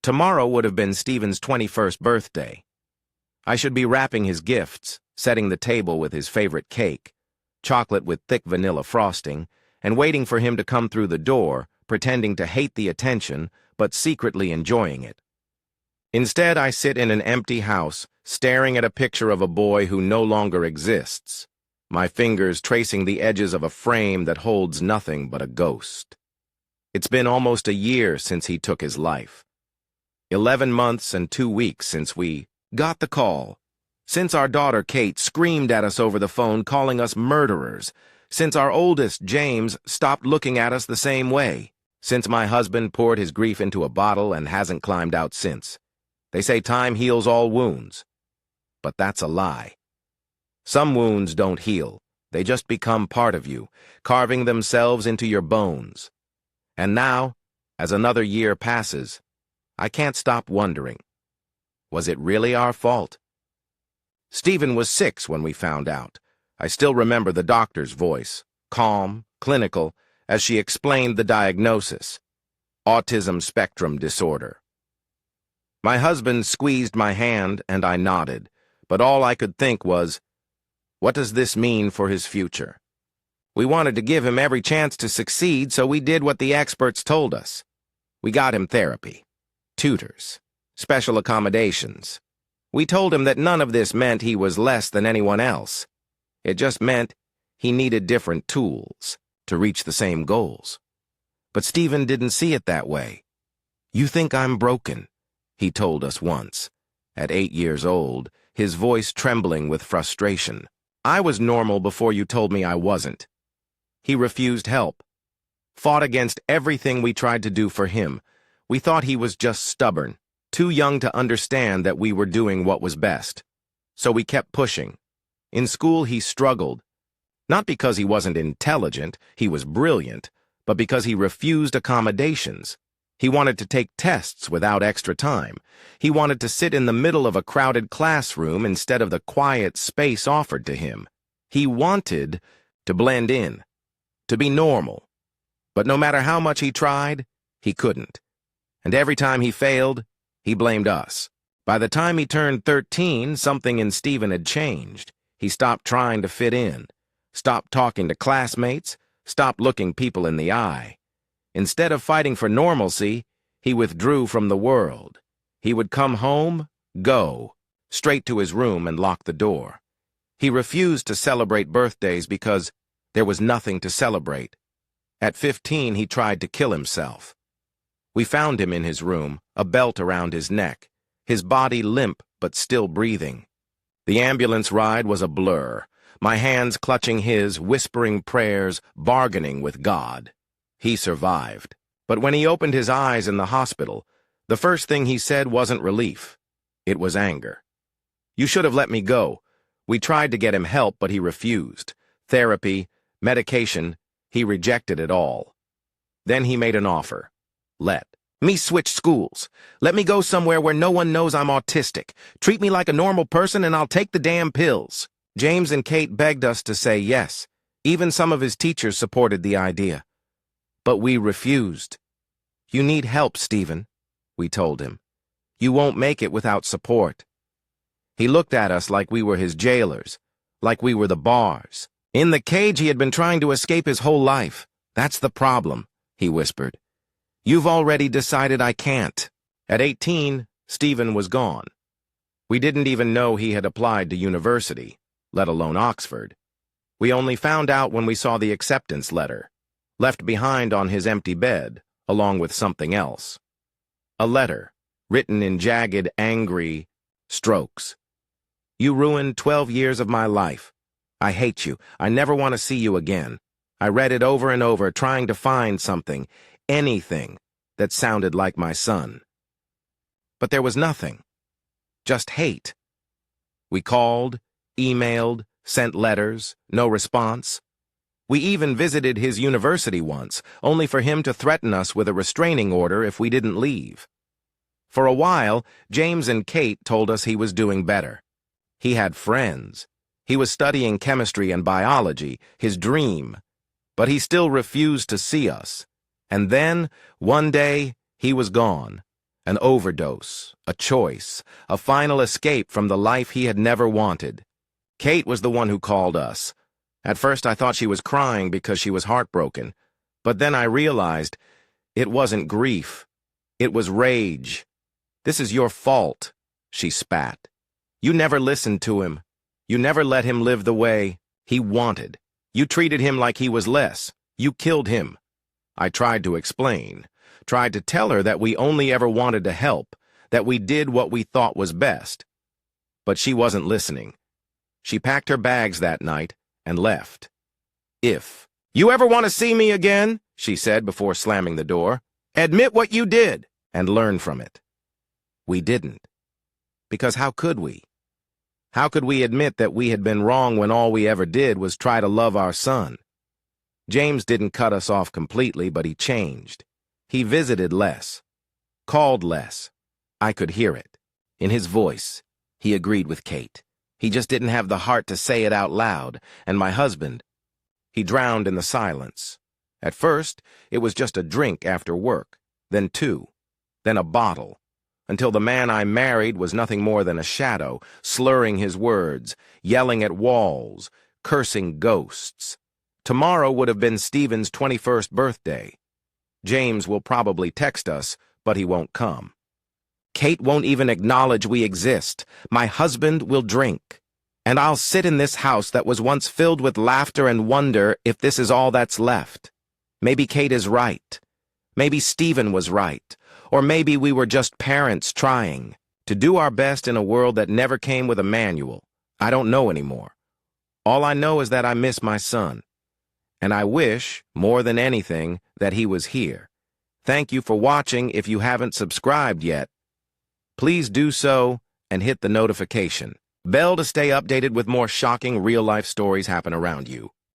Tomorrow would have been Stephen's 21st birthday. I should be wrapping his gifts, setting the table with his favorite cake, chocolate with thick vanilla frosting, and waiting for him to come through the door, pretending to hate the attention, but secretly enjoying it. Instead, I sit in an empty house, staring at a picture of a boy who no longer exists, my fingers tracing the edges of a frame that holds nothing but a ghost. It's been almost a year since he took his life. 11 months and 2 weeks since we got the call. Since our daughter Kate screamed at us over the phone calling us murderers. Since our oldest, James, stopped looking at us the same way. Since my husband poured his grief into a bottle and hasn't climbed out since. They say time heals all wounds. But that's a lie. Some wounds don't heal. They just become part of you, carving themselves into your bones. And now, as another year passes, I can't stop wondering, was it really our fault? Stephen was 6 when we found out. I still remember the doctor's voice, calm, clinical, as she explained the diagnosis: autism spectrum disorder. My husband squeezed my hand and I nodded, but all I could think was, what does this mean for his future? We wanted to give him every chance to succeed, so we did what the experts told us. We got him therapy, tutors, special accommodations. We told him that none of this meant he was less than anyone else. It just meant he needed different tools to reach the same goals. But Stephen didn't see it that way. "You think I'm broken," he told us once. At 8 years old, his voice trembling with frustration. "I was normal before you told me I wasn't." He refused help, fought against everything we tried to do for him. We thought he was just stubborn, too young to understand that we were doing what was best. So we kept pushing. In school he struggled, not because he wasn't intelligent, he was brilliant, but because he refused accommodations. He wanted to take tests without extra time. He wanted to sit in the middle of a crowded classroom instead of the quiet space offered to him. He wanted to blend in, to be normal. But no matter how much he tried, he couldn't. And every time he failed, he blamed us. By the time he turned 13, something in Stephen had changed. He stopped trying to fit in, stopped talking to classmates, stopped looking people in the eye. Instead of fighting for normalcy, he withdrew from the world. He would come home, go, straight to his room and lock the door. He refused to celebrate birthdays because there was nothing to celebrate. At 15, he tried to kill himself. We found him in his room, a belt around his neck, his body limp but still breathing. The ambulance ride was a blur, my hands clutching his, whispering prayers, bargaining with God. He survived. But when he opened his eyes in the hospital, the first thing he said wasn't relief. It was anger. "You should have let me go." We tried to get him help, but he refused. Therapy, medication, he rejected it all. Then he made an offer. "Let me switch schools. Let me go somewhere where no one knows I'm autistic. Treat me like a normal person and I'll take the damn pills." James and Kate begged us to say yes. Even some of his teachers supported the idea. But we refused. "You need help, Stephen," we told him. "You won't make it without support." He looked at us like we were his jailers, like we were the bars. In the cage he had been trying to escape his whole life. "That's the problem," he whispered. "You've already decided I can't." At 18, Stephen was gone. We didn't even know he had applied to university, let alone Oxford. We only found out when we saw the acceptance letter, left behind on his empty bed, along with something else. A letter, written in jagged, angry strokes. "You ruined 12 years of my life. I hate you. I never want to see you again." I read it over and over, trying to find something, anything, that sounded like my son. But there was nothing. Just hate. We called, emailed, sent letters, no response. We even visited his university once, only for him to threaten us with a restraining order if we didn't leave. For a while, James and Kate told us he was doing better. He had friends. He was studying chemistry and biology, his dream. But he still refused to see us. And then, one day, he was gone. An overdose, a choice, a final escape from the life he had never wanted. Kate was the one who called us. At first I thought she was crying because she was heartbroken, but then I realized it wasn't grief. It was rage. "This is your fault," she spat. "You never listened to him. You never let him live the way he wanted. You treated him like he was less. You killed him." I tried to explain, tried to tell her that we only ever wanted to help, that we did what we thought was best. But she wasn't listening. She packed her bags that night and left. "If you ever want to see me again," she said before slamming the door, "admit what you did and learn from it." We didn't. Because how could we? How could we admit that we had been wrong when all we ever did was try to love our son? James didn't cut us off completely, but he changed. He visited less, called less. I could hear it. In his voice, he agreed with Kate. He just didn't have the heart to say it out loud, and my husband, he drowned in the silence. At first, it was just a drink after work, then two, then a bottle, until the man I married was nothing more than a shadow, slurring his words, yelling at walls, cursing ghosts. Tomorrow would have been Stephen's 21st birthday. James will probably text us, but he won't come. Kate won't even acknowledge we exist. My husband will drink. And I'll sit in this house that was once filled with laughter and wonder if this is all that's left. Maybe Kate is right. Maybe Stephen was right. Or maybe we were just parents trying to do our best in a world that never came with a manual. I don't know anymore. All I know is that I miss my son. And I wish, more than anything, that he was here. Thank you for watching. If you haven't subscribed yet, please do so and hit the notification bell to stay updated with more shocking real-life stories happen around you.